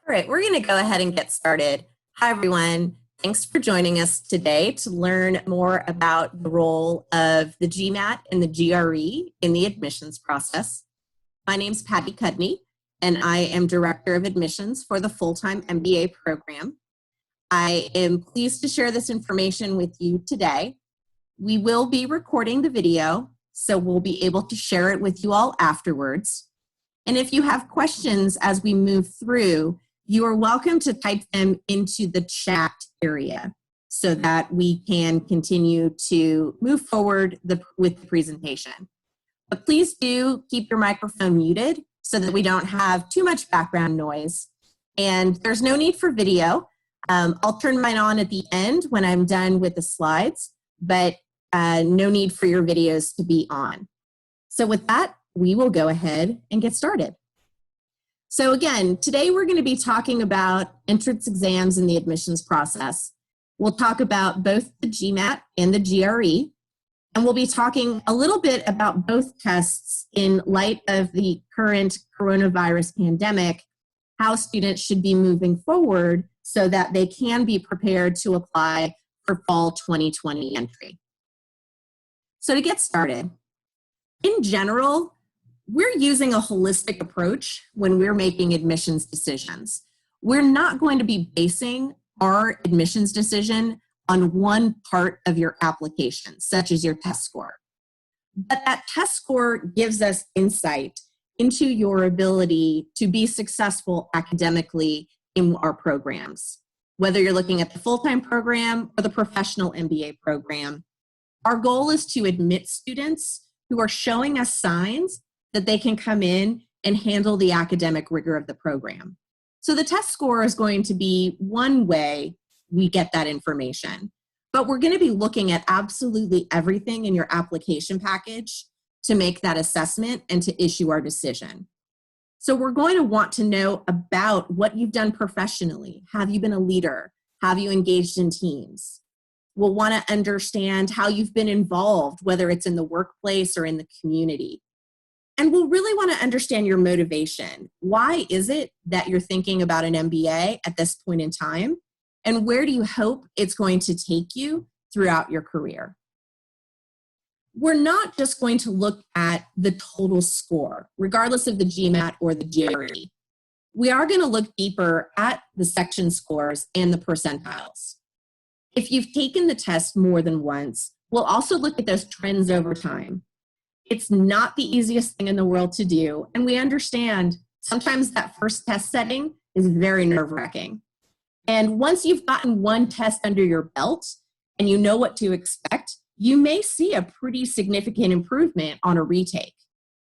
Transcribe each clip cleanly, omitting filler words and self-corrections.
All right, we're going to go ahead and get started. Hi, everyone. Thanks for joining us today to learn more about the role of the GMAT and the GRE in the admissions process. My name is Patty Cudney, and I am Director of Admissions for the full-time MBA program. I am pleased to share this information with you today. We will be recording the video, so we'll be able to share it with you all afterwards. And if you have questions as we move through, you are welcome to type them into the chat area so that we can continue to move forward with the presentation. But please do keep your microphone muted so that we don't have too much background noise. And there's no need for video. I'll turn mine on at the end when I'm done with the slides, but no need for your videos to be on. So with that, we will go ahead and get started. So again, today we're going to be talking about entrance exams in the admissions process. We'll talk about both the GMAT and the GRE, and we'll be talking a little bit about both tests in light of the current coronavirus pandemic, how students should be moving forward so that they can be prepared to apply for fall 2020 entry. So to get started, in general, we're using a holistic approach when we're making admissions decisions. We're not going to be basing our admissions decision on one part of your application, such as your test score. But that test score gives us insight into your ability to be successful academically in our programs. Whether you're looking at the full-time program or the professional MBA program, our goal is to admit students who are showing us signs that they can come in and handle the academic rigor of the program. So the test score is going to be one way we get that information, but we're going to be looking at absolutely everything in your application package to make that assessment and to issue our decision. So we're going to want to know about what you've done professionally. Have you been a leader? Have you engaged in teams? We'll want to understand how you've been involved, whether it's in the workplace or in the community. And we'll really want to understand your motivation. Why is it that you're thinking about an MBA at this point in time? And where do you hope it's going to take you throughout your career? We're not just going to look at the total score, regardless of the GMAT or the GRE. We are going to look deeper at the section scores and the percentiles. If you've taken the test more than once, we'll also look at those trends over time. It's not the easiest thing in the world to do, and we understand sometimes that first test setting is very nerve-wracking. And once you've gotten one test under your belt and you know what to expect, you may see a pretty significant improvement on a retake.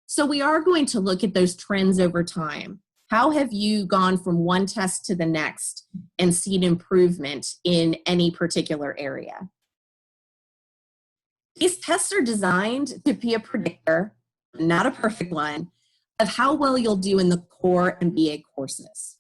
So we are going to look at those trends over time. How have you gone from one test to the next and seen improvement in any particular area? These tests are designed to be a predictor, not a perfect one, of how well you'll do in the core MBA courses.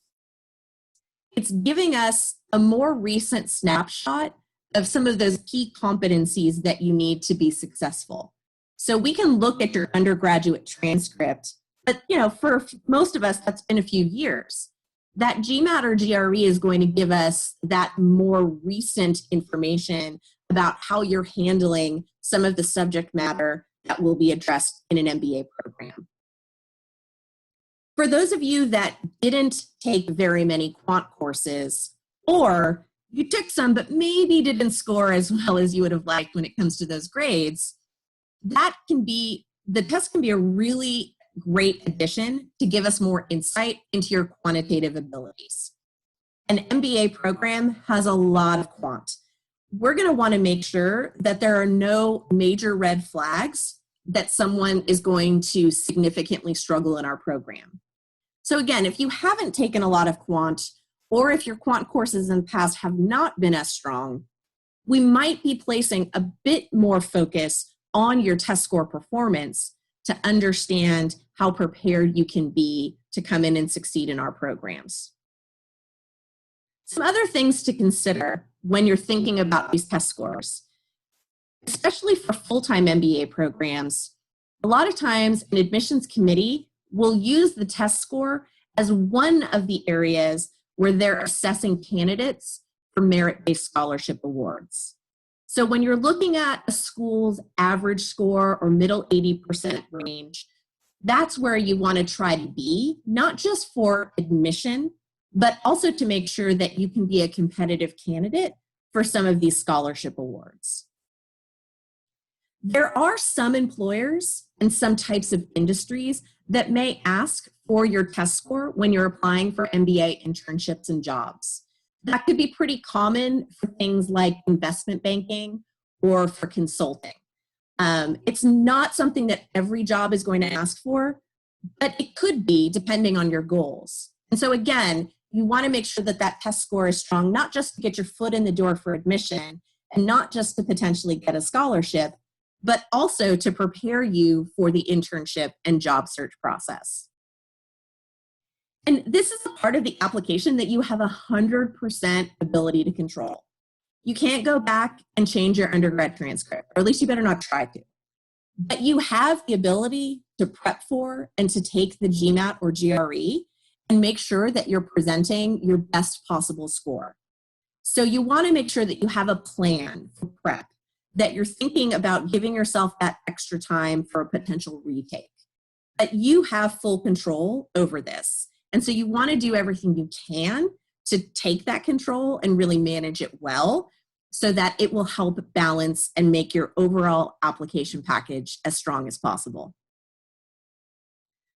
It's giving us a more recent snapshot of some of those key competencies that you need to be successful. So we can look at your undergraduate transcript, but for most of us, that's been a few years. That GMAT or GRE is going to give us that more recent information about how you're handling some of the subject matter that will be addressed in an MBA program. For those of you that didn't take very many quant courses, or you took some but maybe didn't score as well as you would have liked when it comes to those grades, the test can be a really great addition to give us more insight into your quantitative abilities. An MBA program has a lot of quant. We're going to want to make sure that there are no major red flags that someone is going to significantly struggle in our program. So again, if you haven't taken a lot of quant, or if your quant courses in the past have not been as strong, we might be placing a bit more focus on your test score performance to understand how prepared you can be to come in and succeed in our programs. Some other things to consider when you're thinking about these test scores, especially for full-time MBA programs, a lot of times an admissions committee will use the test score as one of the areas where they're assessing candidates for merit-based scholarship awards. So when you're looking at a school's average score or middle 80% range, that's where you want to try to be, not just for admission, but also to make sure that you can be a competitive candidate for some of these scholarship awards. There are some employers and some types of industries that may ask for your test score when you're applying for MBA internships and jobs. That could be pretty common for things like investment banking or for consulting. It's not something that every job is going to ask for, but it could be depending on your goals. And so again, you want to make sure that that test score is strong, not just to get your foot in the door for admission and not just to potentially get a scholarship, but also to prepare you for the internship and job search process. And this is a part of the application that you have 100% ability to control. You can't go back and change your undergrad transcript, or at least you better not try to. But you have the ability to prep for and to take the GMAT or GRE and make sure that you're presenting your best possible score. So you want to make sure that you have a plan for prep, that you're thinking about giving yourself that extra time for a potential retake. But you have full control over this. And so you want to do everything you can to take that control and really manage it well so that it will help balance and make your overall application package as strong as possible.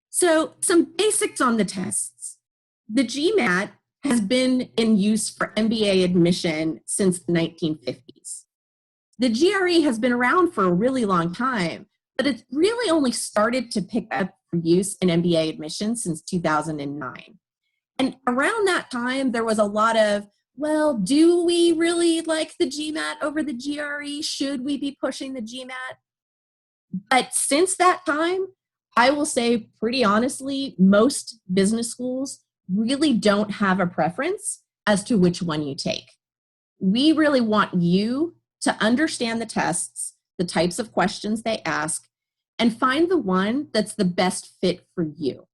So some basics on the tests. The GMAT has been in use for MBA admission since the 1950s. The GRE has been around for a really long time, but it's really only started to pick up for use in MBA admission since 2009. And around that time, there was a lot of, well, do we really like the GMAT over the GRE? Should we be pushing the GMAT? But since that time, I will say pretty honestly, most business schools really don't have a preference as to which one you take. We really want you to understand the tests, the types of questions they ask, and find the one that's the best fit for you.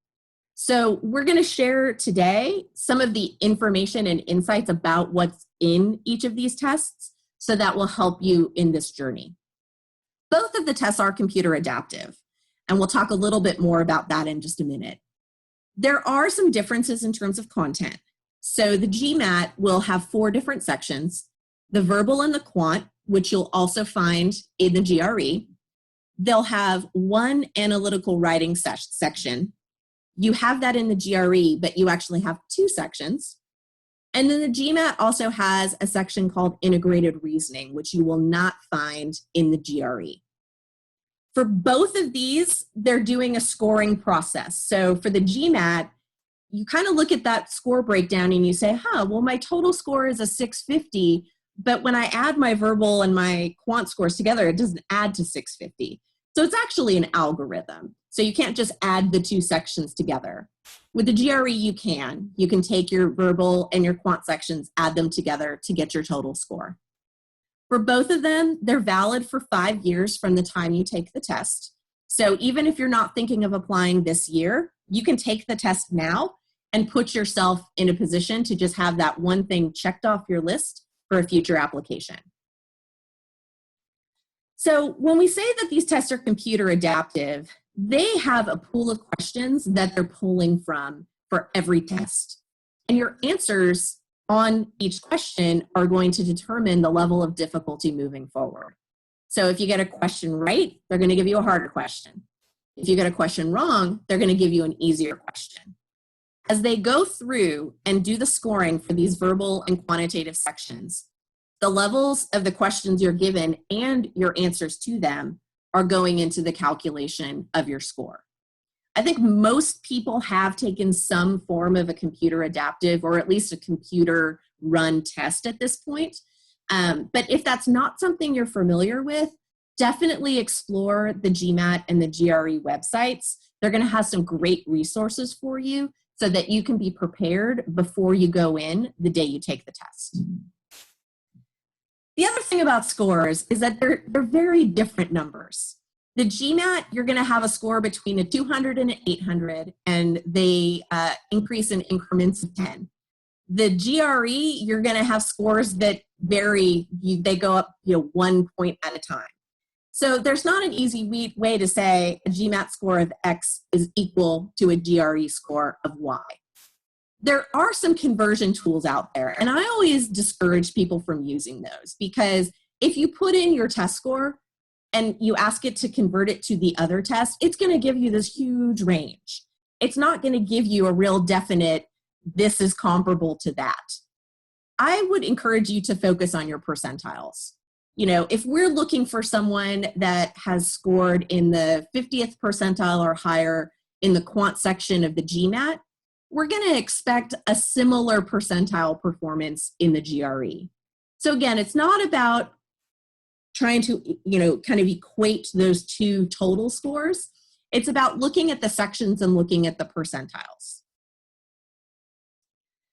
So we're going to share today some of the information and insights about what's in each of these tests, so that will help you in this journey. Both of the tests are computer adaptive, and we'll talk a little bit more about that in just a minute. There are some differences in terms of content. So the GMAT will have 4 different sections: the verbal and the quant, which you'll also find in the GRE. They'll have 1 analytical writing section. You have that in the GRE, but you actually have 2 sections. And then the GMAT also has a section called integrated reasoning, which you will not find in the GRE. For both of these, they're doing a scoring process. So for the GMAT, you kind of look at that score breakdown and you say, well, my total score is a 650, but when I add my verbal and my quant scores together, it doesn't add to 650. So it's actually an algorithm. So you can't just add the 2 sections together. With the GRE, you can. You can take your verbal and your quant sections, add them together to get your total score. For both of them, they're valid for 5 years from the time you take the test. So even if you're not thinking of applying this year, you can take the test now and put yourself in a position to just have that one thing checked off your list for a future application. So when we say that these tests are computer adaptive, they have a pool of questions that they're pulling from for every test. And your answers on each question are going to determine the level of difficulty moving forward. So if you get a question right, they're going to give you a harder question. If you get a question wrong, they're going to give you an easier question. As they go through and do the scoring for these verbal and quantitative sections, the levels of the questions you're given and your answers to them are going into the calculation of your score. I think most people have taken some form of a computer adaptive or at least a computer run test at this point. But if that's not something you're familiar with, definitely explore the GMAT and the GRE websites. They're going to have some great resources for you so that you can be prepared before you go in the day you take the test. The other thing about scores is that they're very different numbers. The GMAT, you're going to have a score between a 200 and an 800, and they increase in increments of 10. The GRE, you're going to have scores that vary. They go up 1 point at a time. So there's not an easy way to say a GMAT score of X is equal to a GRE score of Y. There are some conversion tools out there, and I always discourage people from using those, because if you put in your test score and you ask it to convert it to the other test, it's going to give you this huge range. It's not going to give you a real definite, this is comparable to that. I would encourage you to focus on your percentiles. If we're looking for someone that has scored in the 50th percentile or higher in the quant section of the GMAT, we're going to expect a similar percentile performance in the GRE. So again, it's not about trying to, kind of equate those two total scores. It's about looking at the sections and looking at the percentiles.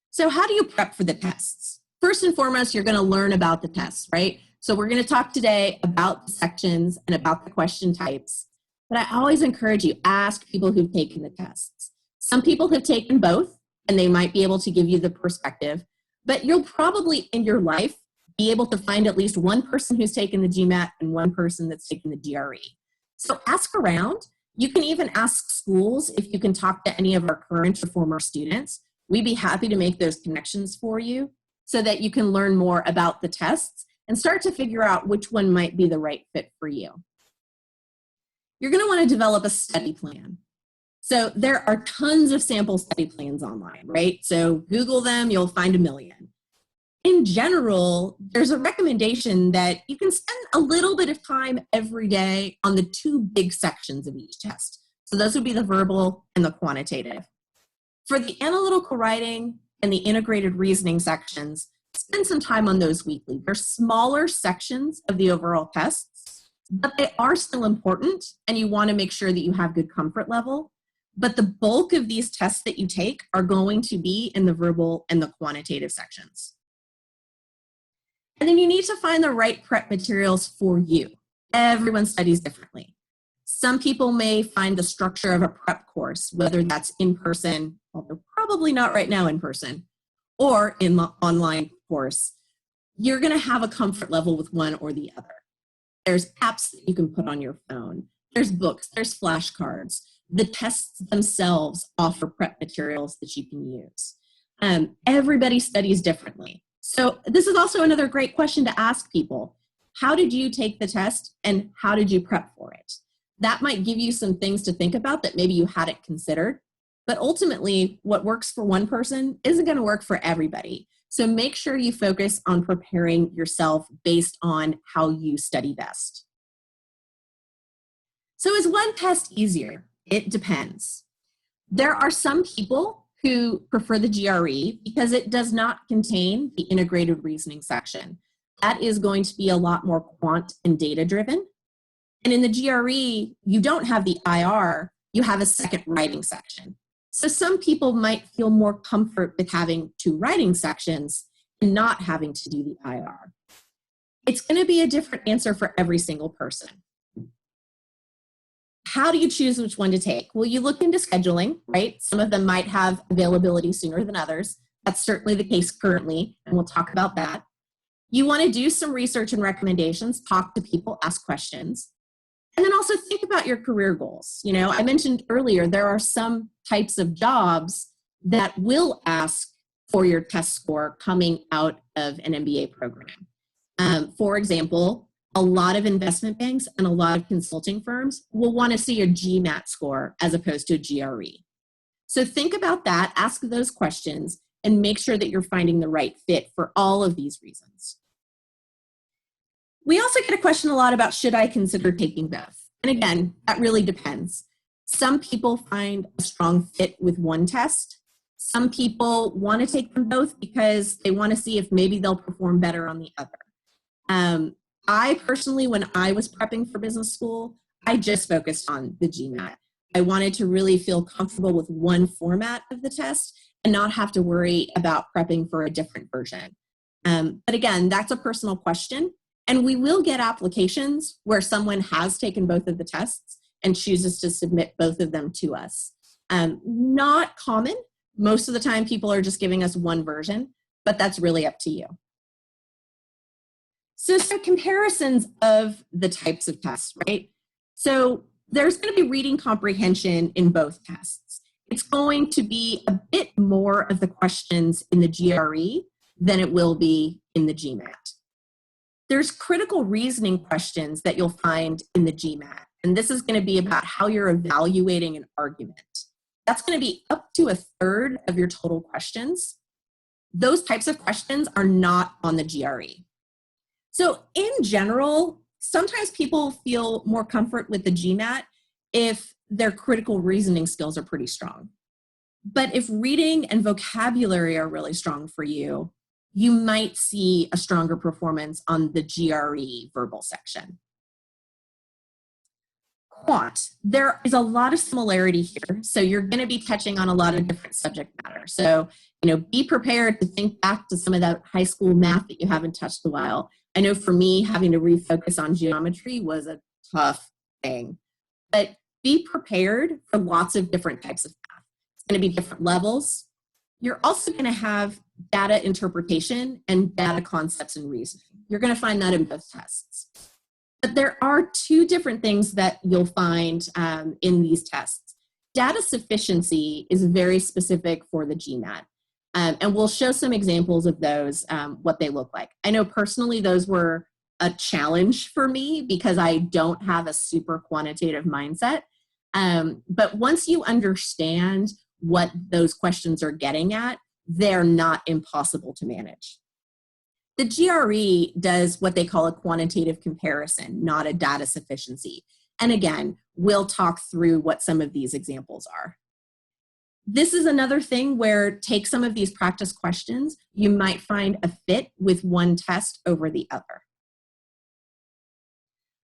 So how do you prep for the tests? First and foremost, you're going to learn about the tests, right? So we're going to talk today about the sections and about the question types. But I always encourage you, ask people who've taken the tests. Some people have taken both, and they might be able to give you the perspective. But you'll probably, in your life, be able to find at least one person who's taken the GMAT and one person that's taken the GRE. So ask around. You can even ask schools if you can talk to any of our current or former students. We'd be happy to make those connections for you so that you can learn more about the tests and start to figure out which one might be the right fit for you. You're going to want to develop a study plan. So there are tons of sample study plans online, right? So Google them, you'll find a million. In general, there's a recommendation that you can spend a little bit of time every day on the two big sections of each test. So those would be the verbal and the quantitative. For the analytical writing and the integrated reasoning sections, spend some time on those weekly. They're smaller sections of the overall tests, but they are still important, and you want to make sure that you have good comfort level. But the bulk of these tests that you take are going to be in the verbal and the quantitative sections. And then you need to find the right prep materials for you. Everyone studies differently. Some people may find the structure of a prep course, whether that's in person, although probably not right now in person, or in the online course. You're going to have a comfort level with one or the other. There's apps that you can put on your phone. There's books, there's flashcards. The tests themselves offer prep materials that you can use. Everybody studies differently. So this is also another great question to ask people. How did you take the test and how did you prep for it? That might give you some things to think about that maybe you hadn't considered. But ultimately, what works for one person isn't going to work for everybody. So make sure you focus on preparing yourself based on how you study best. So is one test easier? It depends. There are some people who prefer the GRE because it does not contain the integrated reasoning section. That is going to be a lot more quant and data driven. And in the GRE, you don't have the IR, you have a second writing section. So some people might feel more comfort with having two writing sections and not having to do the IR. It's going to be a different answer for every single person. How do you choose which one to take? Well, you look into scheduling, right? Some of them might have availability sooner than others. That's certainly the case currently, and we'll talk about that. You want to do some research and recommendations, talk to people, ask questions. And then also think about your career goals. I mentioned earlier, there are some types of jobs that will ask for your test score coming out of an MBA program. For example, a lot of investment banks and a lot of consulting firms will want to see a GMAT score as opposed to a GRE. So think about that, ask those questions, and make sure that you're finding the right fit for all of these reasons. We also get a question a lot about, should I consider taking both? And again, that really depends. Some people find a strong fit with one test. Some people want to take them both because they want to see if maybe they'll perform better on the other. I personally, when I was prepping for business school, I just focused on the GMAT. I wanted to really feel comfortable with one format of the test and not have to worry about prepping for a different version. But again, that's a personal question. And we will get applications where someone has taken both of the tests and chooses to submit both of them to us. Not common, Most of the time, people are just giving us one version, but that's really up to you. So some comparisons of the types of tests, right? So there's going to be reading comprehension in both tests. It's going to be a bit more of the questions in the GRE than it will be in the GMAT. There's critical reasoning questions that you'll find in the GMAT, and this is going to be about how you're evaluating an argument. That's going to be up to a third of your total questions. Those types of questions are not on the GRE. So in general, sometimes people feel more comfort with the GMAT if their critical reasoning skills are pretty strong. But if reading and vocabulary are really strong for you, you might see a stronger performance on the GRE verbal section. Quant, there is a lot of similarity here. So you're going to be touching on a lot of different subject matter. So, be prepared to think back to some of that high school math that you haven't touched in a while. I know for me, having to refocus on geometry was a tough thing. But be prepared for lots of different types of math. It's going to be different levels. You're also going to have data interpretation and data concepts and reasoning. You're going to find that in both tests. But there are two different things that you'll find in these tests. Data sufficiency is very specific for the GMAT. And we'll show some examples of those, what they look like. I know personally those were a challenge for me because I don't have a super quantitative mindset. But once you understand what those questions are getting at, they're not impossible to manage. The GRE does what they call a quantitative comparison, not a data sufficiency. And again, we'll talk through what some of these examples are. This is another thing where take some of these practice questions, you might find a fit with one test over the other.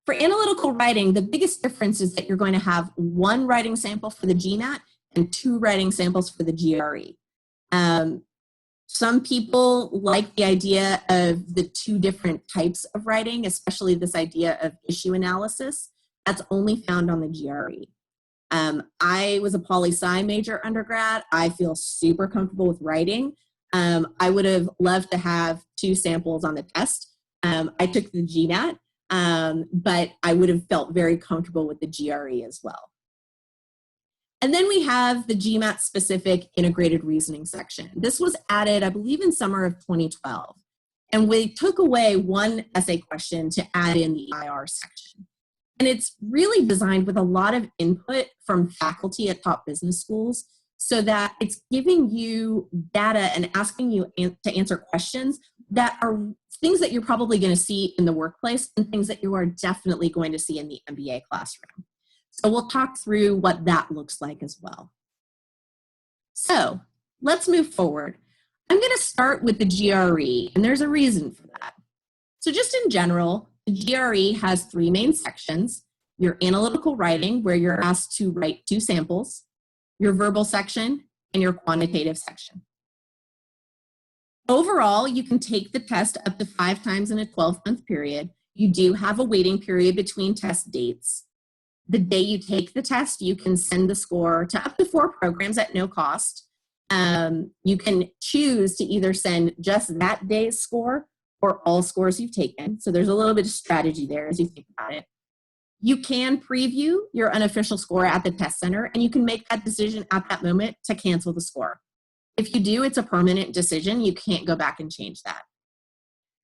For analytical writing, the biggest difference is that you're going to have one writing sample for the GMAT and two writing samples for the GRE. Some people like the idea of the two different types of writing, especially this idea of issue analysis. That's only found on the GRE. I was a poli-sci major undergrad. I feel super comfortable with writing. I would have loved to have two samples on the test. I took the GMAT, but I would have felt very comfortable with the GRE as well. And then we have the GMAT specific integrated reasoning section. This was added, I believe, in summer of 2012. And we took away one essay question to add in the IR section. And it's really designed with a lot of input from faculty at top business schools so that it's giving you data and asking you to answer questions that are things that you're probably going to see in the workplace and things that you are definitely going to see in the MBA classroom. So we'll talk through what that looks like as well. So let's move forward. I'm going to start with the GRE, and there's a reason for that. So just in general, the GRE has three main sections: your analytical writing, where you're asked to write two samples, your verbal section, and your quantitative section. Overall, you can take the test up to 5 times in a 12-month period. You do have a waiting period between test dates. The day you take the test, you can send the score to up to 4 programs at no cost. You can choose to either send just that day's score or all scores you've taken. So there's a little bit of strategy there as you think about it. You can preview your unofficial score at the test center, and you can make that decision at that moment to cancel the score. If you do, it's a permanent decision. You can't go back and change that.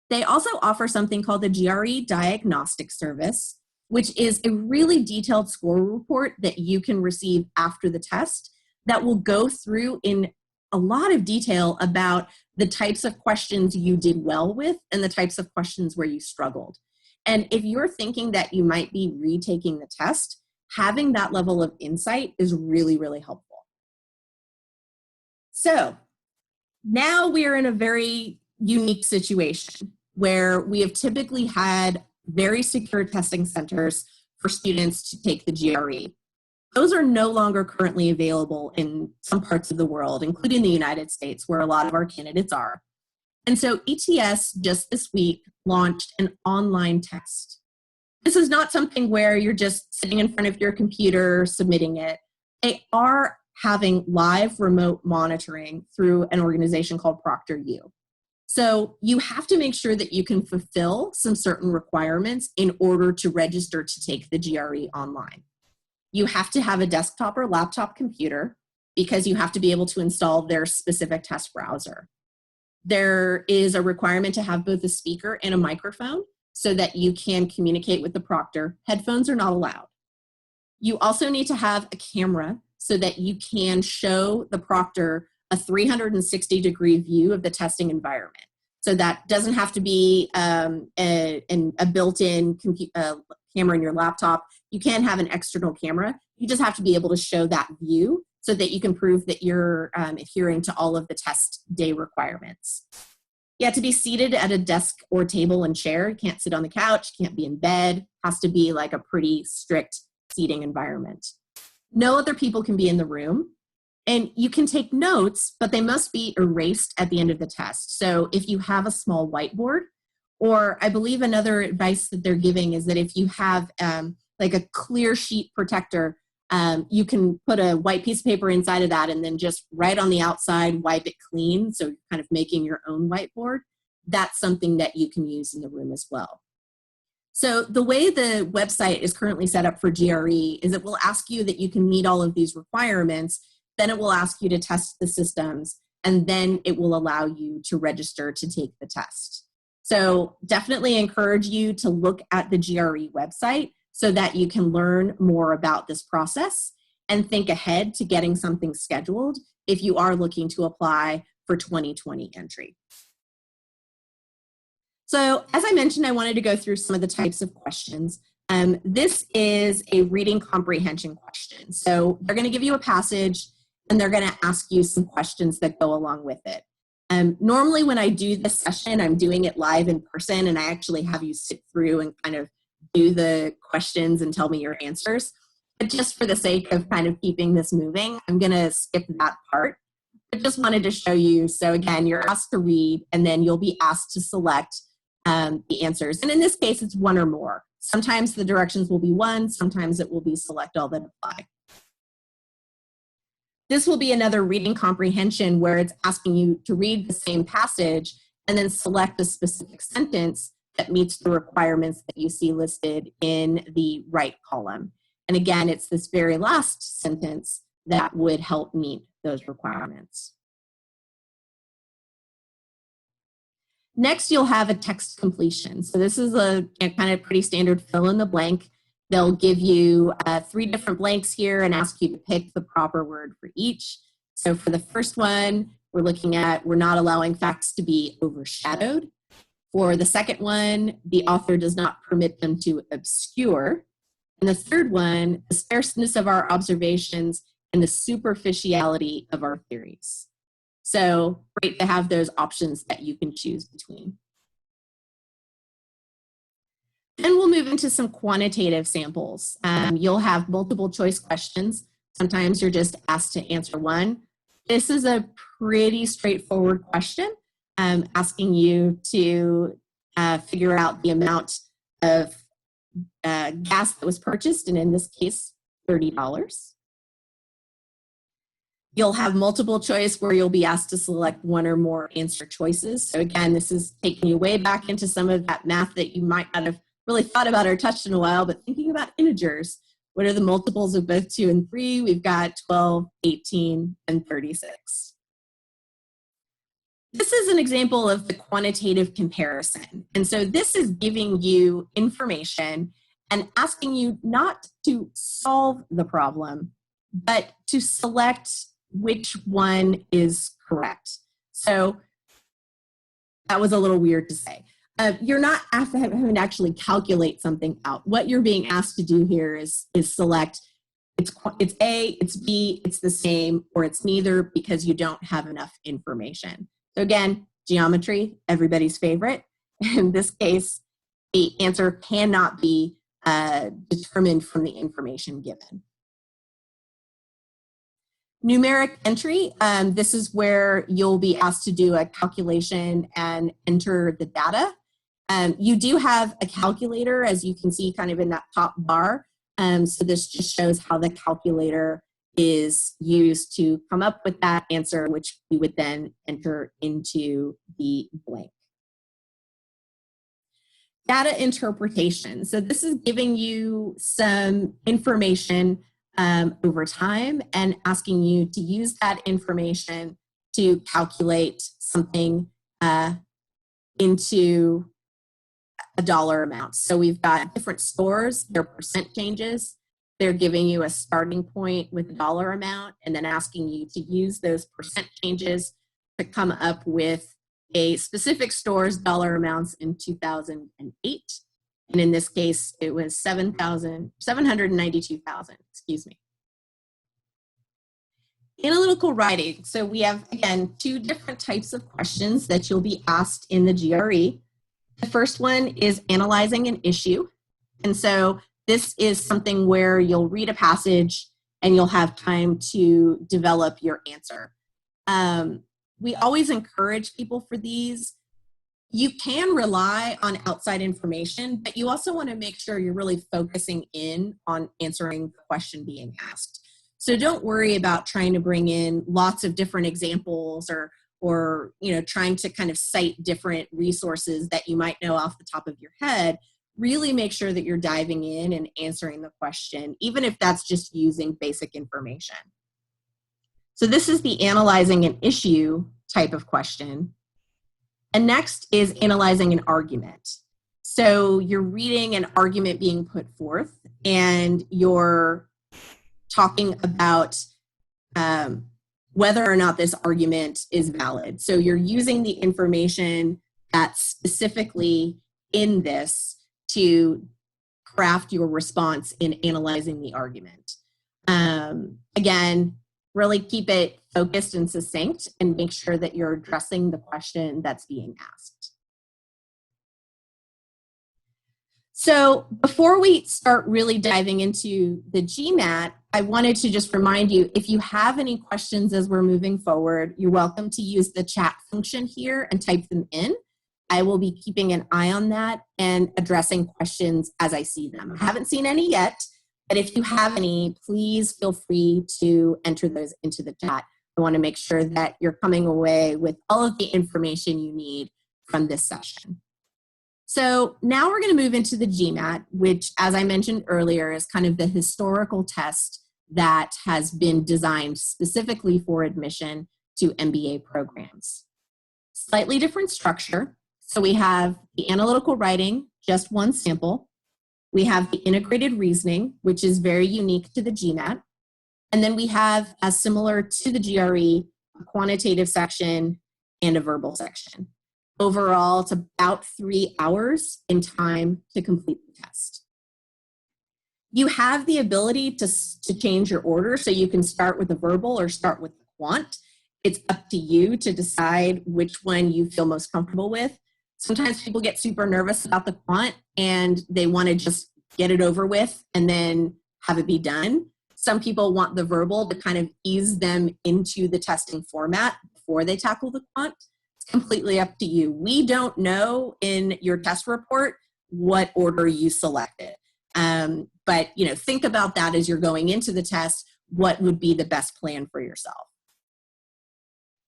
They also offer something called the GRE Diagnostic Service, which is a really detailed score report that you can receive after the test that will go through in a lot of detail about the types of questions you did well with and the types of questions where you struggled. And if you're thinking that you might be retaking the test, having that level of insight is really, really helpful. So now we are in a very unique situation where we have typically had very secure testing centers for students to take the GRE. Those are no longer currently available in some parts of the world, including the United States, where a lot of our candidates are. And so ETS just this week launched an online test. This is not something where you're just sitting in front of your computer submitting it. They are having live remote monitoring through an organization called ProctorU. So you have to make sure that you can fulfill some certain requirements in order to register to take the GRE online. You have to have a desktop or laptop computer because you have to be able to install their specific test browser. There is a requirement to have both a speaker and a microphone so that you can communicate with the proctor. Headphones are not allowed. You also need to have a camera so that you can show the proctor a 360-degree view of the testing environment. So that doesn't have to be a built-in camera in your laptop. You can have an external camera. You just have to be able to show that view so that you can prove that you're adhering to all of the test day requirements. You have to be seated at a desk or table and chair. You can't sit on the couch, can't be in bed. Has to be like a pretty strict seating environment. No other people can be in the room. And you can take notes, but they must be erased at the end of the test. So if you have a small whiteboard, or I believe another advice that they're giving is that if you have like a clear sheet protector, you can put a white piece of paper inside of that and then just write on the outside, wipe it clean. So you're kind of making your own whiteboard. That's something that you can use in the room as well. So the way the website is currently set up for GRE is it will ask you that you can meet all of these requirements. Then it will ask you to test the systems, and then it will allow you to register to take the test. So definitely encourage you to look at the GRE website so that you can learn more about this process and think ahead to getting something scheduled if you are looking to apply for 2020 entry. So as I mentioned, I wanted to go through some of the types of questions. This is a reading comprehension question. So they're going to give you a passage and they're going to ask you some questions that go along with it. Normally when I do this session, I'm doing it live in person and I actually have you sit through and kind of do the questions and tell me your answers. But just for the sake of kind of keeping this moving, I'm going to skip that part. I just wanted to show you. So again, you're asked to read and then you'll be asked to select the answers. And in this case, it's one or more. Sometimes the directions will be one, sometimes it will be select all that apply. This will be another reading comprehension where it's asking you to read the same passage and then select a specific sentence that meets the requirements that you see listed in the right column. And again, it's this very last sentence that would help meet those requirements. Next, you'll have a text completion. So this is a kind of pretty standard fill in the blank. They'll give you 3 different blanks here and ask you to pick the proper word for each. So for the first one, we're looking at we're not allowing facts to be overshadowed. For the second one, the author does not permit them to obscure. And the third one, the sparseness of our observations and the superficiality of our theories. So great to have those options that you can choose between. Then we'll move into some quantitative samples. You'll have multiple choice questions. Sometimes you're just asked to answer one. This is a pretty straightforward question, asking you to figure out the amount of gas that was purchased, and in this case, $30. You'll have multiple choice where you'll be asked to select one or more answer choices. So again, this is taking you way back into some of that math that you might not have really thought about or touched in a while, but thinking about integers. What are the multiples of both 2 and 3? We've got 12, 18, and 36. This is an example of the quantitative comparison. And so this is giving you information and asking you not to solve the problem, but to select which one is correct. So that was a little weird to say. You're not having to actually calculate something out. What you're being asked to do here is select it's A, it's B, it's the same, or it's neither because you don't have enough information. So again, geometry, everybody's favorite. In this case, the answer cannot be determined from the information given. Numeric entry, this is where you'll be asked to do a calculation and enter the data. You do have a calculator, as you can see kind of in that top bar. So this just shows how the calculator is used to come up with that answer, which we would then enter into the blank. Data interpretation. So this is giving you some information over time and asking you to use that information to calculate something into a dollar amount. So we've got different scores, their percent changes. They're giving you a starting point with a dollar amount and then asking you to use those percent changes to come up with a specific store's dollar amounts in 2008. And in this case, it was 792,000, excuse me. Analytical writing. So we have, again, two different types of questions that you'll be asked in the GRE. The first one is analyzing an issue. And so this is something where you'll read a passage and you'll have time to develop your answer. We always encourage people for these. You can rely on outside information, but you also want to make sure you're really focusing in on answering the question being asked. So don't worry about trying to bring in lots of different examples or trying to kind of cite different resources that you might know off the top of your head. Really make sure that you're diving in and answering the question, even if that's just using basic information. So this is the analyzing an issue type of question. And next is analyzing an argument. So you're reading an argument being put forth and you're talking about whether or not this argument is valid. So you're using the information that's specifically in this to craft your response in analyzing the argument. Again, really keep it focused and succinct and make sure that you're addressing the question that's being asked. So before we start really diving into the GMAT, I wanted to just remind you, if you have any questions as we're moving forward, you're welcome to use the chat function here and type them in. I will be keeping an eye on that and addressing questions as I see them. I haven't seen any yet, but if you have any, please feel free to enter those into the chat. I want to make sure that you're coming away with all of the information you need from this session. So now we're going to move into the GMAT, which, as I mentioned earlier, is kind of the historical test that has been designed specifically for admission to MBA programs. Slightly different structure. So we have the analytical writing, just one sample. We have the integrated reasoning, which is very unique to the GMAT. And then we have, as similar to the GRE, a quantitative section and a verbal section. Overall, it's about 3 hours in time to complete the test. You have the ability to change your order, so you can start with the verbal or start with the quant. It's up to you to decide which one you feel most comfortable with. Sometimes people get super nervous about the quant and they want to just get it over with and then have it be done. Some people want the verbal to kind of ease them into the testing format before they tackle the quant. Completely up to you. We don't know in your test report what order you selected. But think about that as you're going into the test, what would be the best plan for yourself.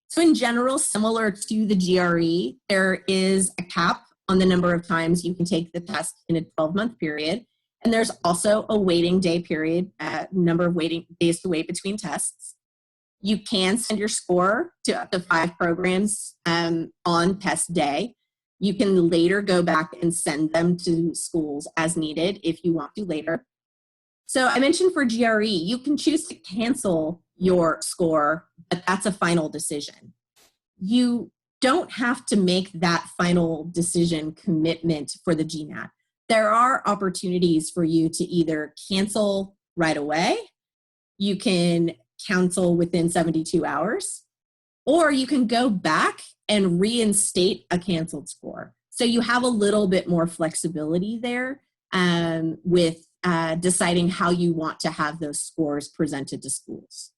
So in general, similar to the GRE, there is a cap on the number of times you can take the test in a 12-month period. And there's also a waiting day period, number of waiting days to wait between tests. You can send your score to up to 5 programs on test day. You can later go back and send them to schools as needed if you want to later. So I mentioned for GRE, you can choose to cancel your score, but that's a final decision. You don't have to make that final decision commitment for the GMAT. There are opportunities for you to either cancel right away, you can cancel within 72 hours, or you can go back and reinstate a canceled score. So you have a little bit more flexibility there with deciding how you want to have those scores presented to schools.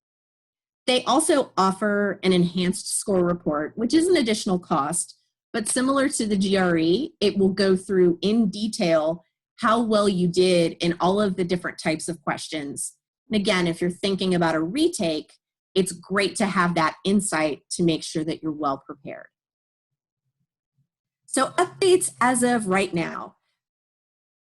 They also offer an enhanced score report, which is an additional cost, but similar to the GRE, it will go through in detail how well you did in all of the different types of questions And again, if you're thinking about a retake, it's great to have that insight to make sure that you're well prepared. So updates as of right now.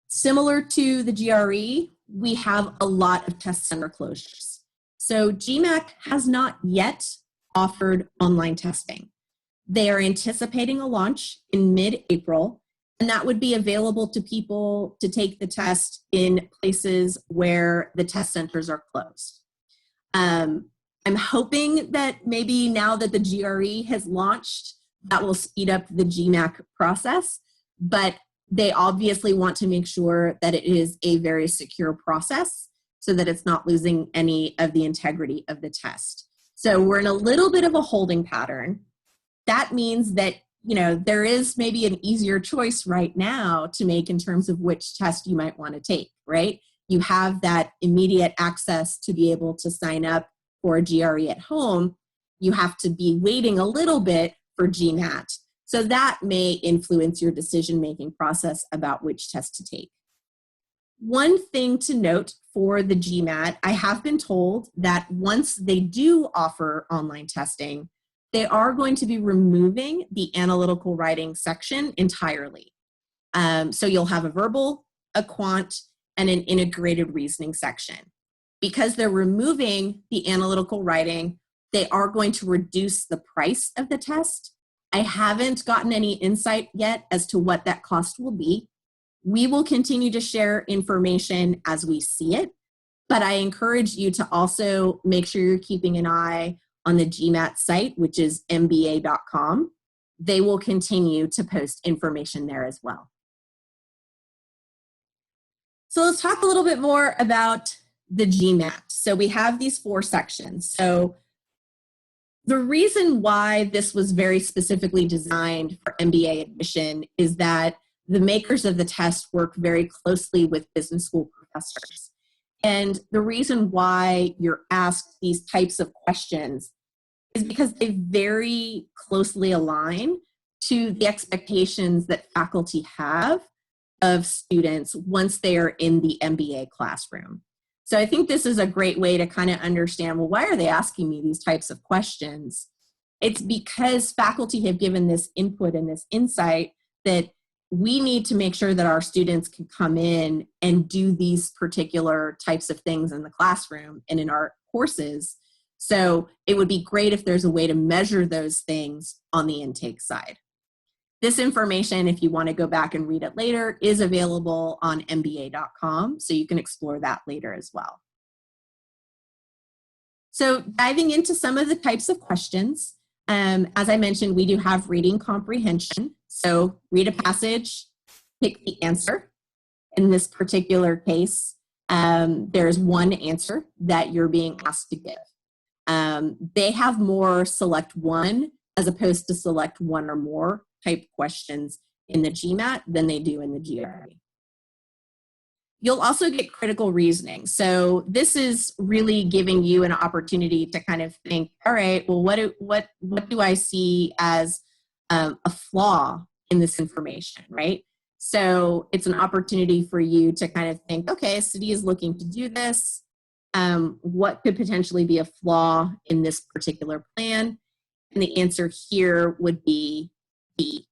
Similar to the GRE, we have a lot of test center closures. So GMAC has not yet offered online testing. They are anticipating a launch in mid-April, and that would be available to people to take the test in places where the test centers are closed. I'm hoping that maybe now that the GRE has launched, that will speed up the GMAC process, but they obviously want to make sure that it is a very secure process so that it's not losing any of the integrity of the test. So we're in a little bit of a holding pattern. That means that, there is maybe an easier choice right now to make in terms of which test you might want to take, right? You have that immediate access to be able to sign up for a GRE at home. You have to be waiting a little bit for GMAT. So that may influence your decision-making process about which test to take. One thing to note for the GMAT, I have been told that once they do offer online testing, they are going to be removing the analytical writing section entirely. So you'll have a verbal, a quant, and an integrated reasoning section. Because they're removing the analytical writing, they are going to reduce the price of the test. I haven't gotten any insight yet as to what that cost will be. We will continue to share information as we see it, but I encourage you to also make sure you're keeping an eye on the GMAT site, which is mba.com. They will continue to post information there as well. So let's talk a little bit more about the GMAT. So we have these 4 sections. So the reason why this was very specifically designed for MBA admission is that the makers of the test work very closely with business school professors. And the reason why you're asked these types of questions is because they very closely align to the expectations that faculty have of students once they are in the MBA classroom. So I think this is a great way to kind of understand, well, why are they asking me these types of questions? It's because faculty have given this input and this insight that we need to make sure that our students can come in and do these particular types of things in the classroom and in our courses. So it would be great if there's a way to measure those things on the intake side. This information, if you want to go back and read it later, is available on mba.com, so you can explore that later as well. So diving into some of the types of questions, as I mentioned, we do have reading comprehension. So read a passage, pick the answer. In this particular case, there's one answer that you're being asked to give. They have more select one as opposed to select one or more type questions in the GMAT than they do in the GRE. You'll also get critical reasoning. So this is really giving you an opportunity to kind of think, all right, well, what do I see as a flaw in this information, right? So it's an opportunity for you to kind of think, okay, Citi is looking to do this. What could potentially be a flaw in this particular plan? And the answer here would be B.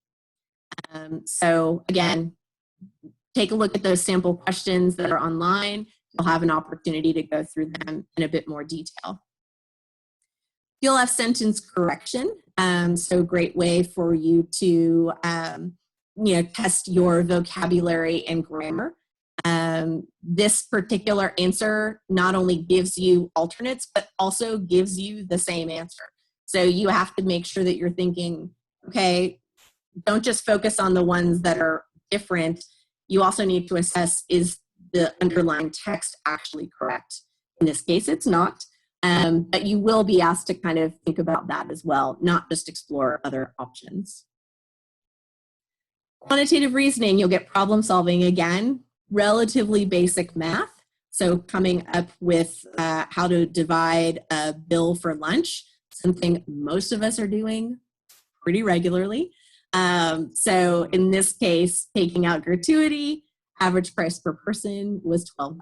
So again, take a look at those sample questions that are online. You'll have an opportunity to go through them in a bit more detail. You'll have sentence correction. So great way for you to test your vocabulary and grammar. This particular answer not only gives you alternates, but also gives you the same answer. So you have to make sure that you're thinking, okay, don't just focus on the ones that are different. You also need to assess, is the underlying text actually correct? In this case, it's not. But you will be asked to kind of think about that as well, not just explore other options. Quantitative reasoning, you'll get problem solving again, relatively basic math. So coming up with how to divide a bill for lunch, something most of us are doing pretty regularly. So in this case, taking out gratuity, average price per person was $12.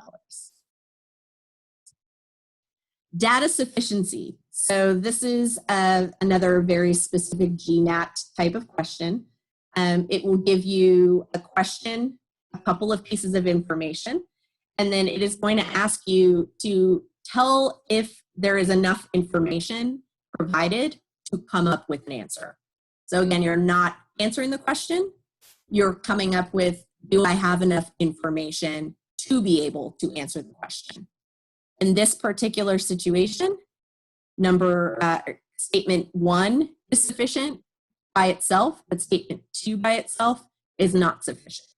Data sufficiency. So this is another very specific GMAT type of question. It will give you a question, a couple of pieces of information, and then it is going to ask you to tell if there is enough information provided to come up with an answer. So again, you're not answering the question, you're coming up with, do I have enough information to be able to answer the question? In this particular situation, statement 1 is sufficient by itself, but statement 2 by itself is not sufficient.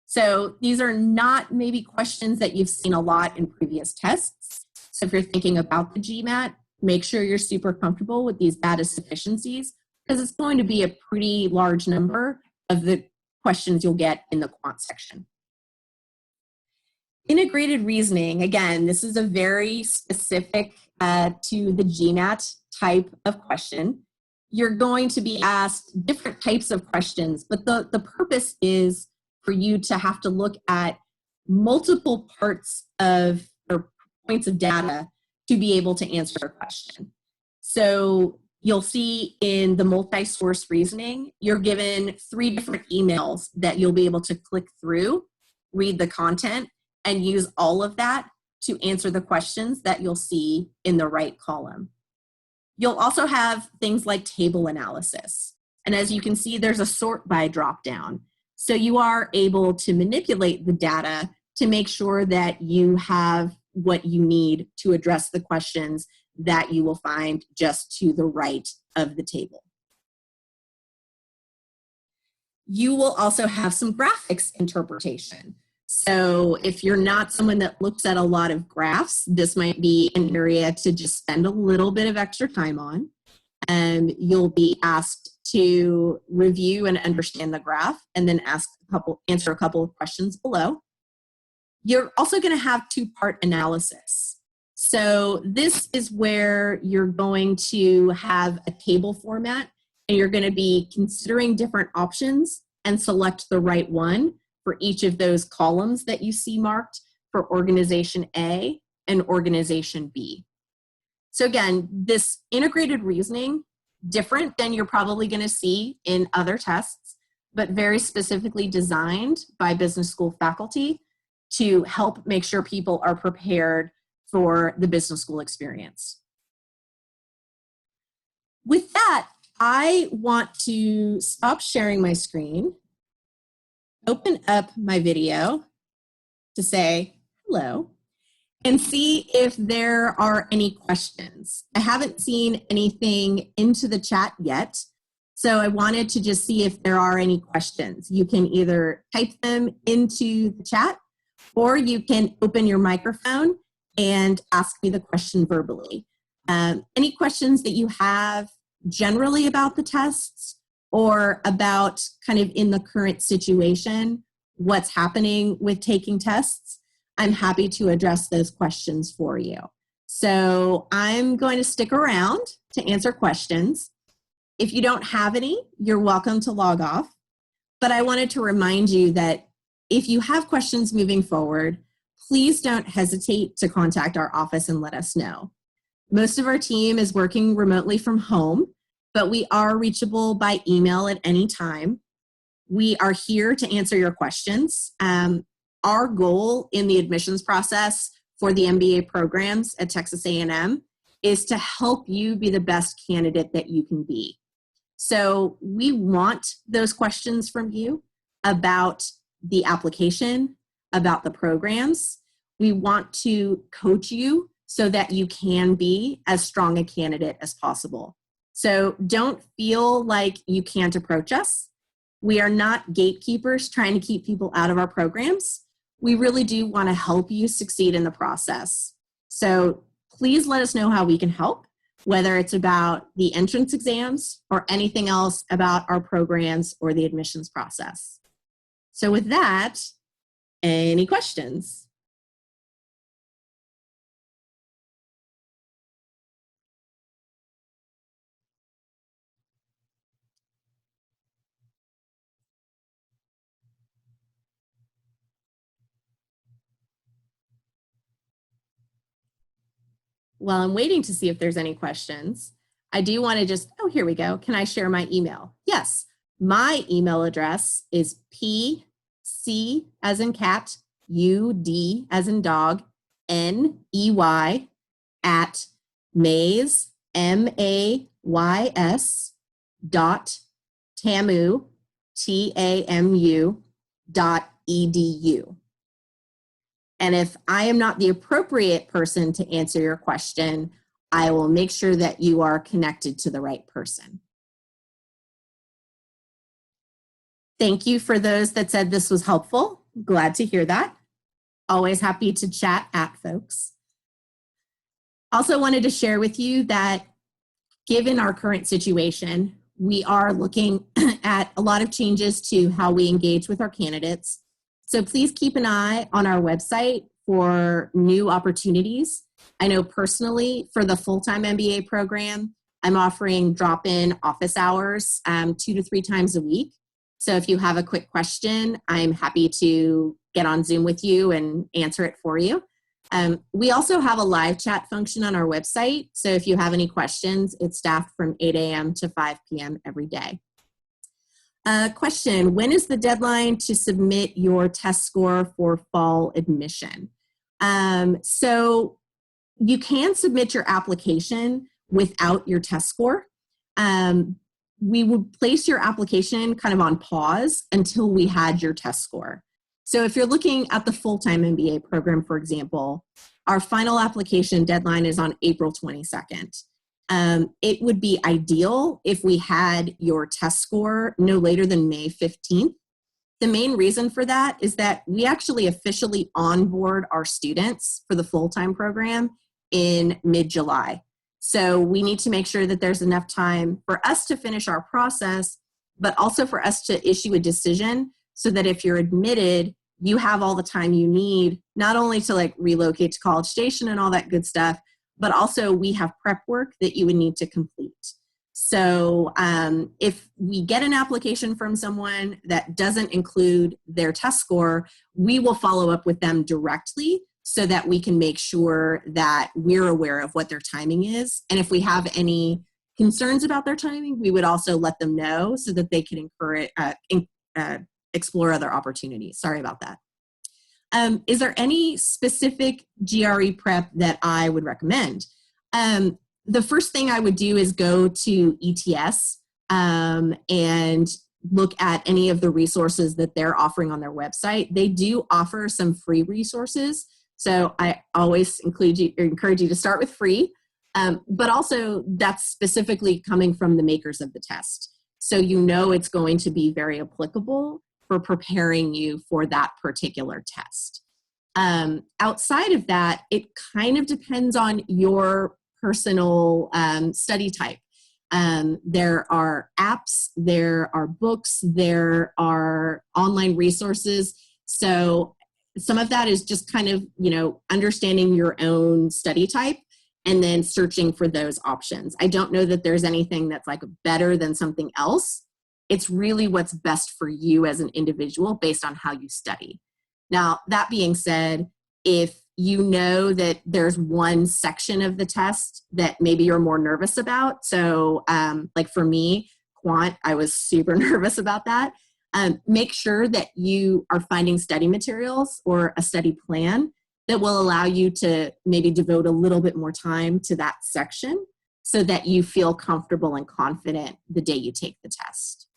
So these are not maybe questions that you've seen a lot in previous tests. So if you're thinking about the GMAT, make sure you're super comfortable with these data sufficiencies, because it's going to be a pretty large number of the questions you'll get in the quant section. Integrated reasoning, again, this is a very specific to the GMAT type of question. You're going to be asked different types of questions, but the purpose is for you to have to look at multiple parts of or points of data to be able to answer a question. So you'll see in the multi-source reasoning, you're given 3 different emails that you'll be able to click through, read the content, and use all of that to answer the questions that you'll see in the right column. You'll also have things like table analysis. And as you can see, there's a sort by dropdown. So you are able to manipulate the data to make sure that you have what you need to address the questions that you will find just to the right of the table. You will also have some graphics interpretation. So if you're not someone that looks at a lot of graphs, this might be an area to just spend a little bit of extra time on. And you'll be asked to review and understand the graph and then answer a couple of questions below. You're also going to have 2-part analysis. So this is where you're going to have a table format and you're going to be considering different options and select the right one for each of those columns that you see marked for organization A and organization B. So again, this integrated reasoning, different than you're probably going to see in other tests, but very specifically designed by business school faculty to help make sure people are prepared for the business school experience. With that, I want to stop sharing my screen, open up my video to say hello, and see if there are any questions. I haven't seen anything into the chat yet, so I wanted to just see if there are any questions. You can either type them into the chat, or you can open your microphone and ask me the question verbally. Any questions that you have generally about the tests or about kind of in the current situation, what's happening with taking tests, I'm happy to address those questions for you. So I'm going to stick around to answer questions. If you don't have any, you're welcome to log off. But I wanted to remind you that if you have questions moving forward, please don't hesitate to contact our office and let us know. Most of our team is working remotely from home, but we are reachable by email at any time. We are here to answer your questions. Our goal in the admissions process for the MBA programs at Texas A&M is to help you be the best candidate that you can be. So we want those questions from you about the application, about the programs. We want to coach you so that you can be as strong a candidate as possible. So don't feel like you can't approach us. We are not gatekeepers trying to keep people out of our programs. We really do want to help you succeed in the process. So please let us know how we can help, whether it's about the entrance exams or anything else about our programs or the admissions process. So with that, any questions? while I'm waiting to see if there's any questions, I do want to just, oh, here we go. Can I share my email? Yes. My email address is PC as in cat, UD as in dog, NEY at Mays, MAYS dot TAMU, TAMU dot EDU. And if I am not the appropriate person to answer your question, I will make sure that you are connected to the right person. Thank you for those that said this was helpful. Glad to hear that. Always happy to chat at folks. Also wanted to share with you that given our current situation, we are looking at a lot of changes to how we engage with our candidates. So please keep an eye on our website for new opportunities. I know personally for the full-time MBA program, I'm offering drop-in office hours 2 to 3 times a week. So if you have a quick question, I'm happy to get on Zoom with you and answer it for you. We also have a live chat function on our website. So if you have any questions, it's staffed from 8 a.m. to 5 p.m. every day. Question, when is the deadline to submit your test score for fall admission? So you can submit your application without your test score. We would place your application kind of on pause until we had your test score. So if you're looking at the full-time MBA program, for example, our final application deadline is on April 22nd. It would be ideal if we had your test score no later than May 15th. The main reason for that is that we actually officially onboard our students for the full-time program in mid-July. So we need to make sure that there's enough time for us to finish our process, but also for us to issue a decision so that if you're admitted, you have all the time you need, not only to like relocate to College Station and all that good stuff, but also we have prep work that you would need to complete. So if we get an application from someone that doesn't include their test score, we will follow up with them directly so that we can make sure that we're aware of what their timing is. And if we have any concerns about their timing, we would also let them know so that they can explore other opportunities. Sorry about that. Is there any specific GRE prep that I would recommend? The first thing I would do is go to ETS and look at any of the resources that they're offering on their website. They do offer some free resources. So I always encourage you to start with free, but also that's specifically coming from the makers of the test. So you know it's going to be very applicable for preparing you for that particular test. Outside of that, it kind of depends on your personal study type. There are apps, there are books, there are online resources. So some of that is just kind of, understanding your own study type and then searching for those options. I don't know that there's anything that's like better than something else. It's really what's best for you as an individual based on how you study. Now, that being said, if you know that there's one section of the test that maybe you're more nervous about, so like for me, quant, I was super nervous about that. Make sure that you are finding study materials or a study plan that will allow you to maybe devote a little bit more time to that section so that you feel comfortable and confident the day you take the test.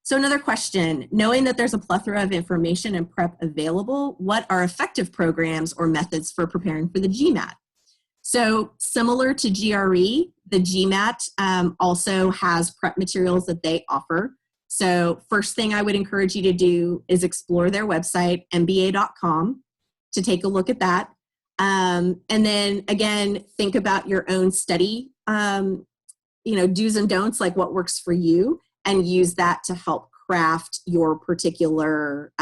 So another question, knowing that there's a plethora of information and prep available, what are effective programs or methods for preparing for the GMAT? So similar to GRE, the GMAT also has prep materials that they offer. So first thing I would encourage you to do is explore their website, mba.com, to take a look at that. And then again, think about your own study, do's and don'ts, like what works for you, and use that to help craft your particular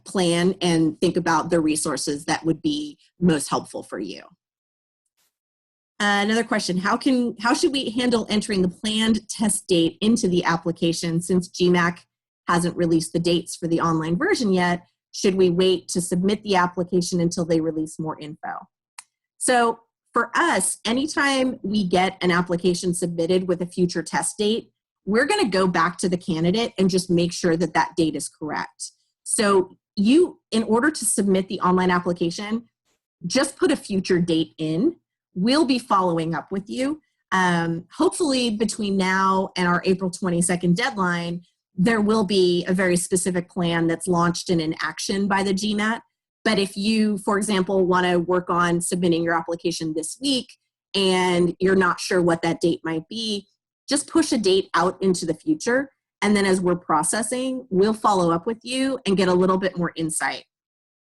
plan and think about the resources that would be most helpful for you. Another question, how should we handle entering the planned test date into the application since GMAC hasn't released the dates for the online version yet? Should we wait to submit the application until they release more info? So for us, anytime we get an application submitted with a future test date, we're going to go back to the candidate and just make sure that that date is correct. So you, in order to submit the online application, just put a future date in. We'll be following up with you. Hopefully between now and our April 22nd deadline, there will be a very specific plan that's launched and in action by the GMAT. But if you, for example, want to work on submitting your application this week and you're not sure what that date might be, just push a date out into the future. And then as we're processing, we'll follow up with you and get a little bit more insight.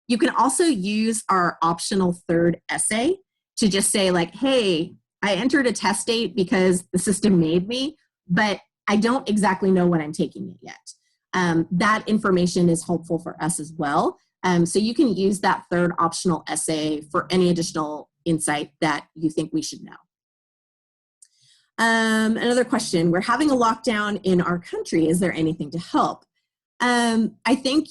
You can also use our optional third essay to just say like, hey, I entered a test date because the system made me, but I don't exactly know when I'm taking it yet. That information is helpful for us as well. So you can use that third optional essay for any additional insight that you think we should know. Another question, we're having a lockdown in our country. Is there anything to help? I think,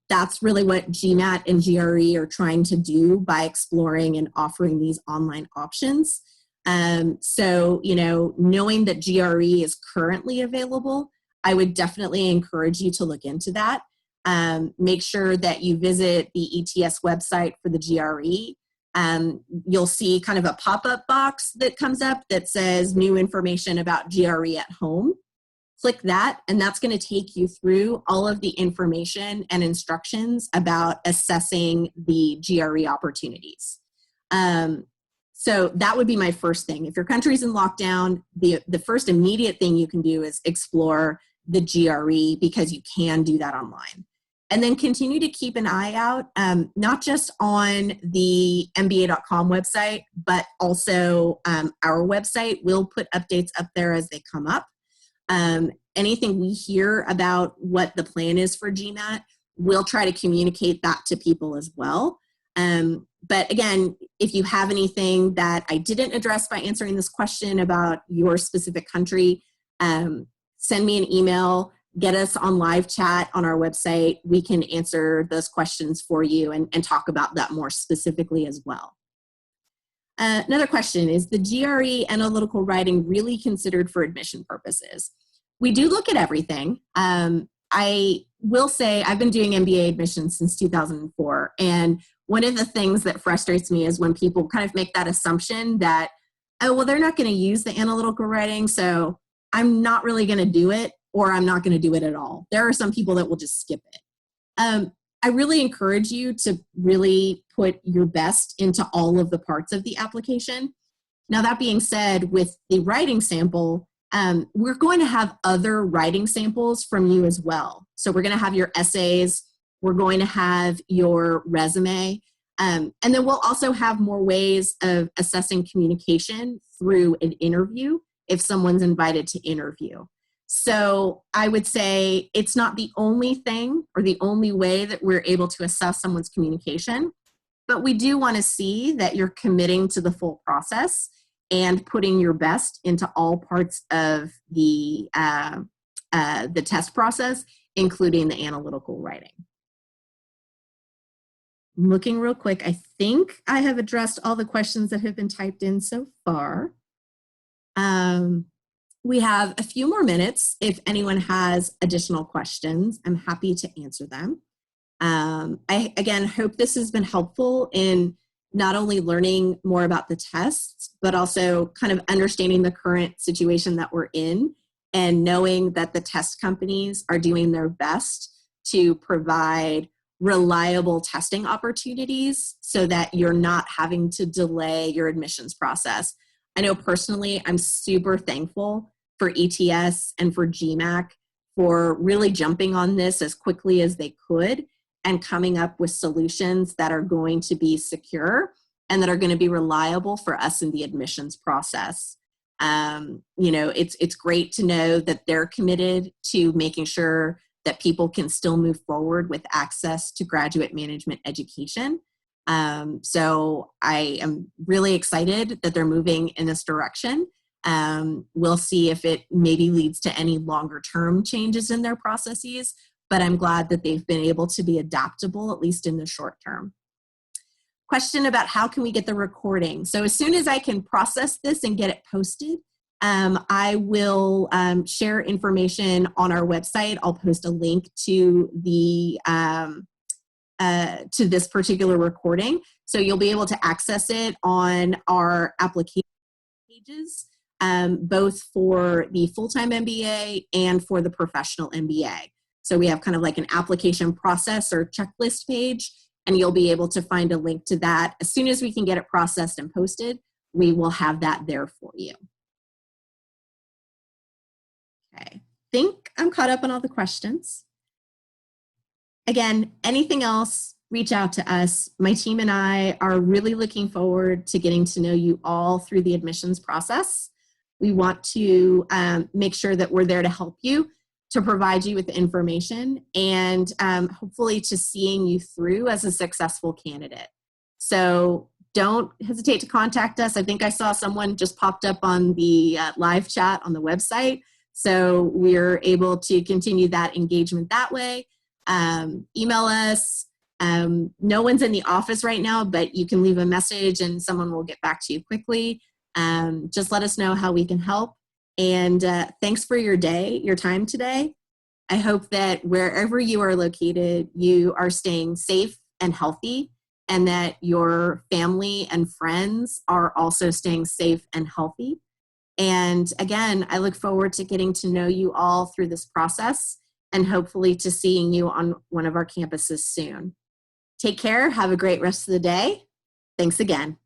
that's really what GMAT and GRE are trying to do by exploring and offering these online options. So, knowing that GRE is currently available, I would definitely encourage you to look into that. Make sure that you visit the ETS website for the GRE. You'll see kind of a pop-up box that comes up that says new information about GRE at home. Click that, and that's going to take you through all of the information and instructions about assessing the GRE opportunities. So that would be my first thing. If your country's in lockdown, the first immediate thing you can do is explore the GRE because you can do that online. And then continue to keep an eye out, not just on the MBA.com website, but also our website. We'll put updates up there as they come up. Anything we hear about what the plan is for GMAT, we'll try to communicate that to people as well. But again, if you have anything that I didn't address by answering this question about your specific country, send me an email, get us on live chat on our website. We can answer those questions for you and talk about that more specifically as well. Another question, is the GRE analytical writing really considered for admission purposes? We do look at everything. I will say I've been doing MBA admissions since 2004. And one of the things that frustrates me is when people kind of make that assumption that, oh, well, they're not going to use the analytical writing, so I'm not really going to do it, or I'm not going to do it at all. There are some people that will just skip it. I really encourage you to really put your best into all of the parts of the application. Now, that being said, with the writing sample, we're going to have other writing samples from you as well. So we're going to have your essays, we're going to have your resume, and then we'll also have more ways of assessing communication through an interview if someone's invited to interview. So I would say it's not the only thing or the only way that we're able to assess someone's communication, but we do want to see that you're committing to the full process and putting your best into all parts of the test process, including the analytical writing. I'm looking real quick. I think I have addressed all the questions that have been typed in so far. We have a few more minutes. If anyone has additional questions, I'm happy to answer them. I, again, hope this has been helpful in not only learning more about the tests, but also kind of understanding the current situation that we're in and knowing that the test companies are doing their best to provide reliable testing opportunities so that you're not having to delay your admissions process. I know personally, I'm super thankful for ETS and for GMAC for really jumping on this as quickly as they could and coming up with solutions that are going to be secure and that are going to be reliable for us in the admissions process. It's great to know that they're committed to making sure that people can still move forward with access to graduate management education. So I am really excited that they're moving in this direction. We'll see if it maybe leads to any longer term changes in their processes, but I'm glad that they've been able to be adaptable, at least in the short term. question about how can we get the recording. So as soon as I can process this and get it posted, I will share information on our website. I'll post a link to the to this particular recording, so you'll be able to access it on our application pages, both for the full-time MBA and for the professional MBA. So we have kind of like an application process or checklist page, and you'll be able to find a link to that. As soon as we can get it processed and posted, we will have that there for you. Okay, I think I'm caught up on all the questions. Again, anything else, reach out to us. My team and I are really looking forward to getting to know you all through the admissions process. We want to make sure that we're there to help you, to provide you with information, and hopefully to seeing you through as a successful candidate. So don't hesitate to contact us. I think I saw someone just popped up on the live chat on the website. So we're able to continue that engagement that way. Email us. No one's in the office right now, but you can leave a message and someone will get back to you quickly. Just let us know how we can help. And thanks for your time today. I hope that wherever you are located, you are staying safe and healthy, and that your family and friends are also staying safe and healthy. And again, I look forward to getting to know you all through this process, and hopefully to seeing you on one of our campuses soon. Take care. Have a great rest of the day. Thanks again.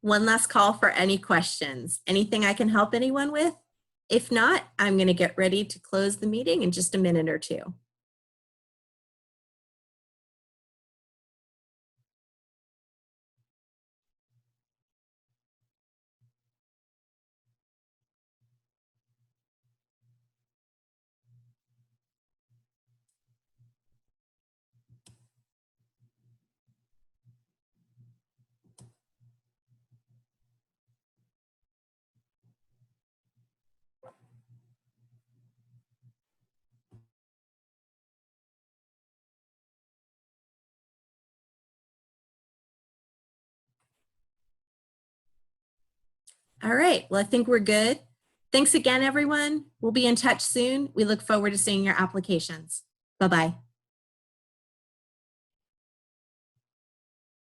One last call for any questions. Anything I can help anyone with? If not, I'm going to get ready to close the meeting in just a minute or two. All right, well, I think we're good. Thanks again, everyone. We'll be in touch soon. We look forward to seeing your applications. Bye-bye.